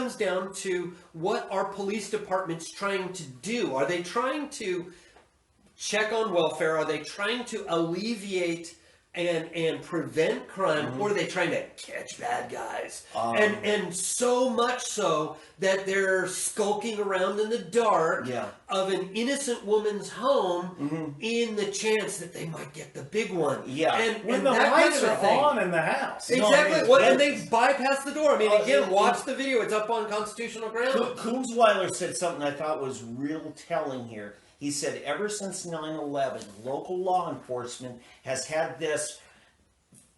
comes down to what are police departments trying to do? Are they trying to check on welfare? Are they trying to alleviate and prevent crime, or are they trying to catch bad guys? And so much so that they're skulking around in the dark of an innocent woman's home in the chance that they might get the big one. Yeah. When the lights are on in the house. Exactly. And they bypass the door. I mean, again, watch the video. It's up on constitutional ground. Kunzweiler said something I thought was real telling here. He said, ever since 9/11, local law enforcement has had this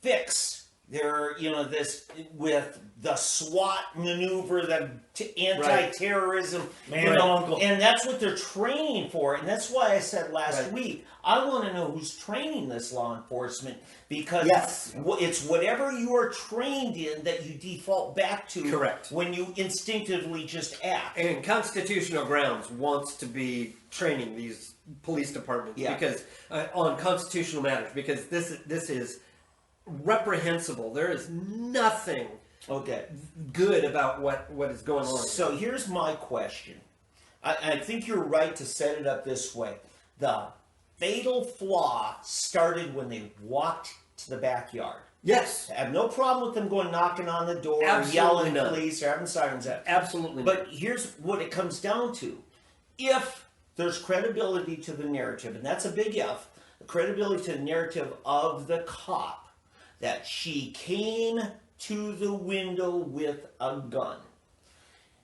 fix. This with the SWAT maneuver, the anti-terrorism, and that's what they're training for. And that's why I said last week, I want to know who's training this law enforcement, because it's whatever you are trained in that you default back to. Correct. When you instinctively just act. And constitutional grounds wants to be training these police departments because on constitutional matters, because this is reprehensible. There is nothing good about what is going on. So here's my question. I think you're right to set it up this way. The fatal flaw started when they walked to the backyard. Yes. I have no problem with them going knocking on the door, yelling at police, or having sirens out. Absolutely. But here's what it comes down to. If there's credibility to the narrative, and that's a big if, the credibility to the narrative of the cop, that she came to the window with a gun.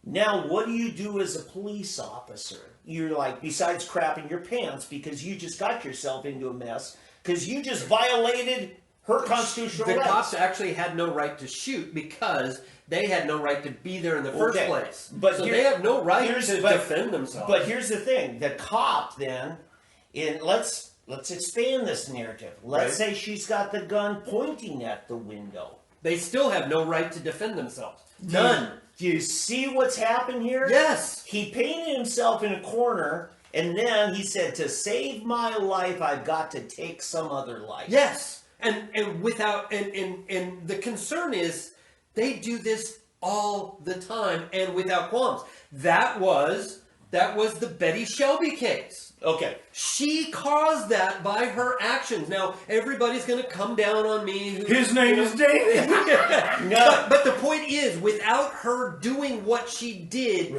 Now, what do you do as a police officer? You're like, besides crapping your pants because you just got yourself into a mess, because you just violated her constitutional rights. The cops actually had no right to shoot because they had no right to be there in the first place. So they have no right to defend themselves. But here's the thing. The cop then, let's expand this narrative. Let's say she's got the gun pointing at the window. They still have no right to defend themselves. None. Do you see what's happened here? Yes. He painted himself in a corner, and then he said, to save my life, I've got to take some other life. Yes. And without and the concern is they do this all the time and without qualms. That was the Betty Shelby case. Okay. She caused that by her actions. Now, everybody's going to come down on me. His name is David. But the point is, without her doing what she did,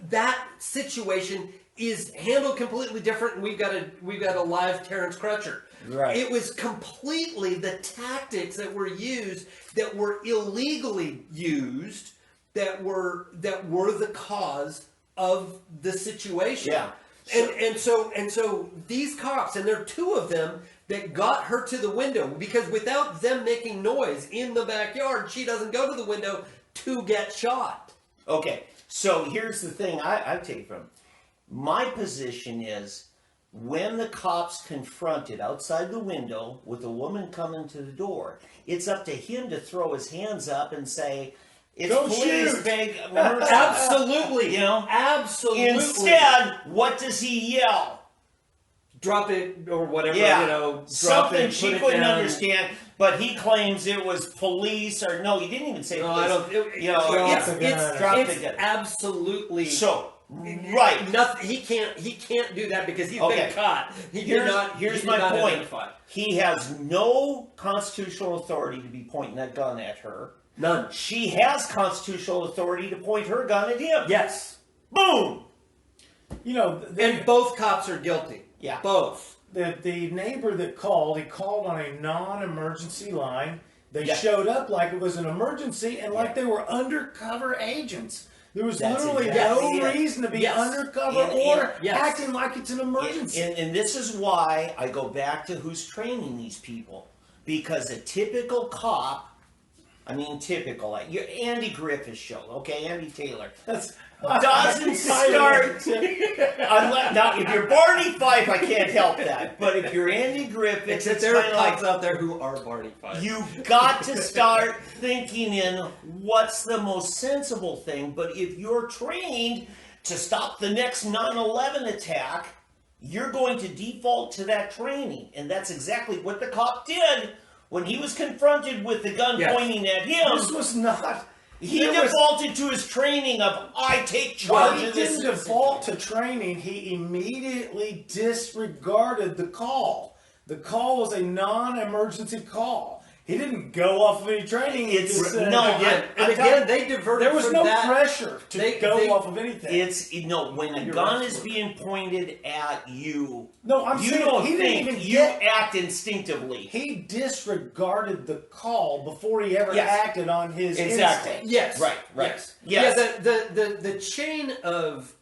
that situation is handled completely different, and we've got a live Terrence Crutcher. Right. It was completely the tactics that were used, that were illegally used, that were the cause of the situation. Yeah. And so these cops, and there are two of them that got her to the window, because without them making noise in the backyard, she doesn't go to the window to get shot. Okay, so here's the thing I take from my position is, when the cops confronted outside the window with a woman coming to the door, it's up to him to throw his hands up and say, it's police, big mercy. Absolutely. Absolutely. Instead, what does he yell? Drop it or whatever, drop something it, she put it couldn't down. Understand, but he claims it was police, or no, he didn't even say police. It's absolutely nothing. He can't do that because he's been caught. Here's my point. Identify. He has no constitutional authority to be pointing that gun at her. None. She has constitutional authority to point her gun at him. Yes. Boom. And both cops are guilty. Yeah. Both. The neighbor that called, he called on a non-emergency line. They showed up like it was an emergency and like they were undercover agents. There was literally no reason to be undercover or acting like it's an emergency. And this is why I go back to who's training these people. Because a typical cop, typical, like your Andy Griffith show, okay, Andy Taylor, doesn't start. Now, if you're Barney Fife, I can't help that. But if you're Andy Griffith, except there are cops out there who are Barney Fife. You've got to start thinking in what's the most sensible thing. But if you're trained to stop the next 9/11 attack, you're going to default to that training, and that's exactly what the cop did. When he was confronted with the gun pointing at him... This was not... He defaulted to his training of, I take charge He of this. didn't default to training. He immediately disregarded the call. The call was a non-emergency call. He didn't go off of any training. It's He just said, no, Again, they diverted. there was from no that. pressure to go off of anything. It's when a You're gun right. is being pointed at you. No, I'm you saying don't he didn't think even you get. act instinctively. He disregarded the call before he ever Yes. acted on his Exactly. instinct. Yes. Right. Yes. Yes. Yeah. The chain of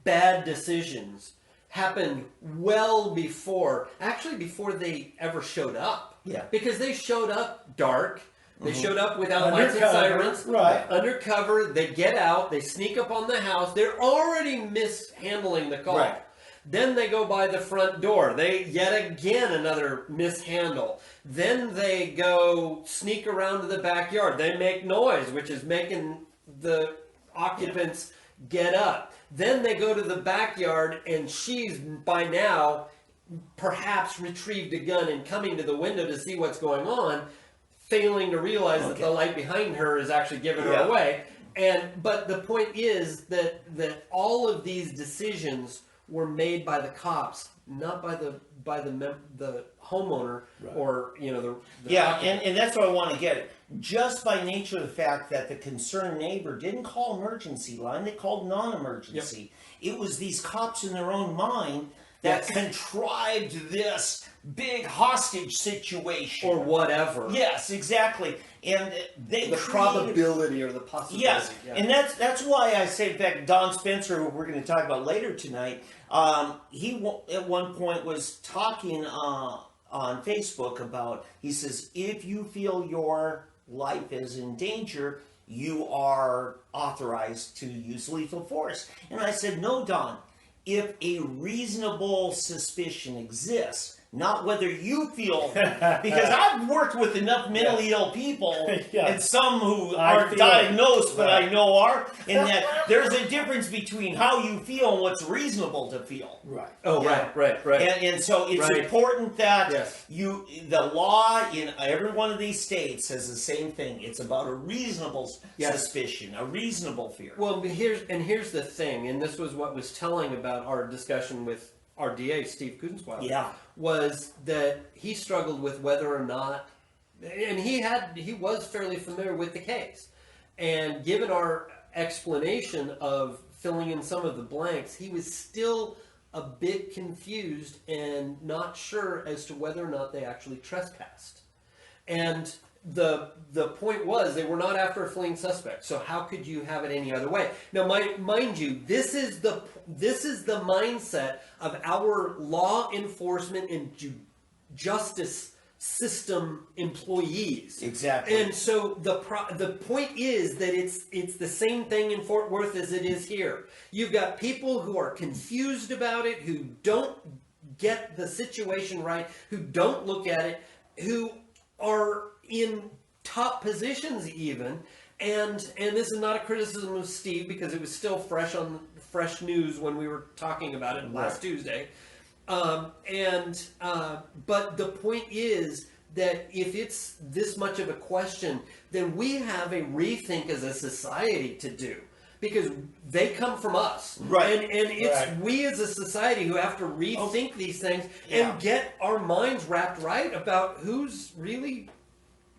bad decisions happened well before they ever showed up. Yeah. Because they showed up dark. They showed up without lights and Undercover, sirens. right. Undercover. They get out. They sneak up on the house. They're already mishandling the call. Right. Then they go by the front door. They yet again another mishandle. Then they go sneak around to the backyard. They make noise, which is making the occupants get up. Then they go to the backyard, and she's by now perhaps retrieved a gun and coming to the window to see what's going on, failing to realize that the light behind her is actually giving her away. But the point is that all of these decisions were made by the cops, not by the homeowner or the and that's what I want to get at. Just by nature of the fact that the concerned neighbor didn't call emergency line, they called non-emergency. It was these cops in their own mind that contrived this big hostage situation. or whatever. Yes, exactly. And they The created- probability or the possibility. Yes, and that's why I say, in fact, Don Spencer, who we're going to talk about later tonight, he at one point was talking on Facebook about, he says, if you feel your life is in danger, you are authorized to use lethal force. And I said, no, Don, if a reasonable suspicion exists, not whether you feel, because I've worked with enough mentally ill people, and some who aren't diagnosed, but I know are, and that there's a difference between how you feel and what's reasonable to feel. Right. Oh, right. And so it's important that Yes. the law in every one of these states says the same thing. It's about a reasonable suspicion, a reasonable fear. Well, here's the thing, and this was what was telling about our discussion with our DA, Steve Kuzensweiler, was that he struggled with whether or not, and he was fairly familiar with the case, and given our explanation of filling in some of the blanks, he was still a bit confused and not sure as to whether or not they actually trespassed. And the point was they were not after a fleeing suspect. So how could you have it any other way? Now, mind you, this is the mindset of our law enforcement and justice system employees. Exactly. And so the point is that it's the same thing in Fort Worth as it is here. You've got people who are confused about it, who don't get the situation right, who don't look at it, who are in top positions even, and this is not a criticism of Steve because it was still fresh news when we were talking about it last Tuesday, but the point is that if it's this much of a question, then we have a rethink as a society to do. Because they come from us, right? And it's we as a society who have to rethink these things and get our minds wrapped right about who's really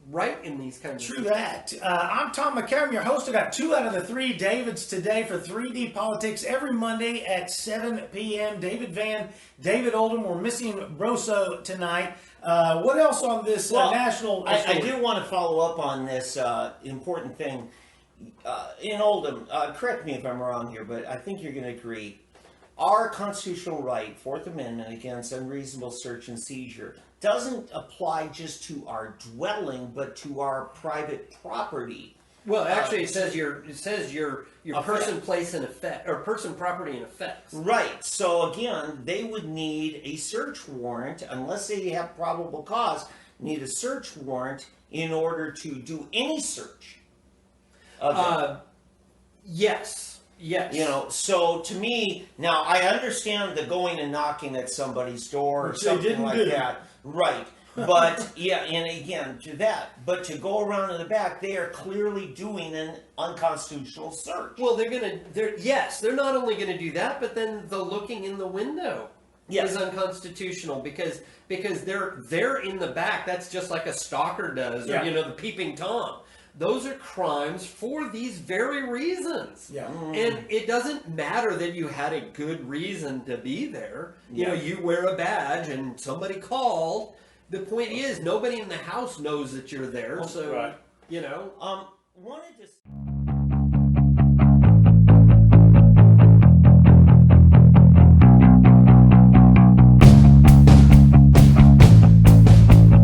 right in these kinds of things. True that. I'm Tom McCarron, your host. I got 2 out of the 3 Davids today for 3D Politics every Monday at 7 p.m. David Van, David Oldham. We're missing Broso tonight. What else on this national? I do want to follow up on this important thing. In Oldham, correct me if I'm wrong here, but I think you're going to agree. Our constitutional right, Fourth Amendment against unreasonable search and seizure, doesn't apply just to our dwelling, but to our private property. Well, actually, it says your person, place, and effect, or person, property, and effects. Right. So again, they would need a search warrant unless they have probable cause. Need a search warrant in order to do any search. Yes. You know, so to me, now I understand the going and knocking at somebody's door or Which they something didn't like do. that. Right. But yeah, and again but to go around in the back, they are clearly doing an unconstitutional search. Well, they're not only gonna do that, but then the looking in the window is unconstitutional because they're in the back. That's just like a stalker does, or the peeping Tom. Those are crimes for these very reasons. Yeah. And it doesn't matter that you had a good reason to be there. You wear a badge and somebody called. The point is, nobody in the house knows that you're there. So, Right. Wanted to.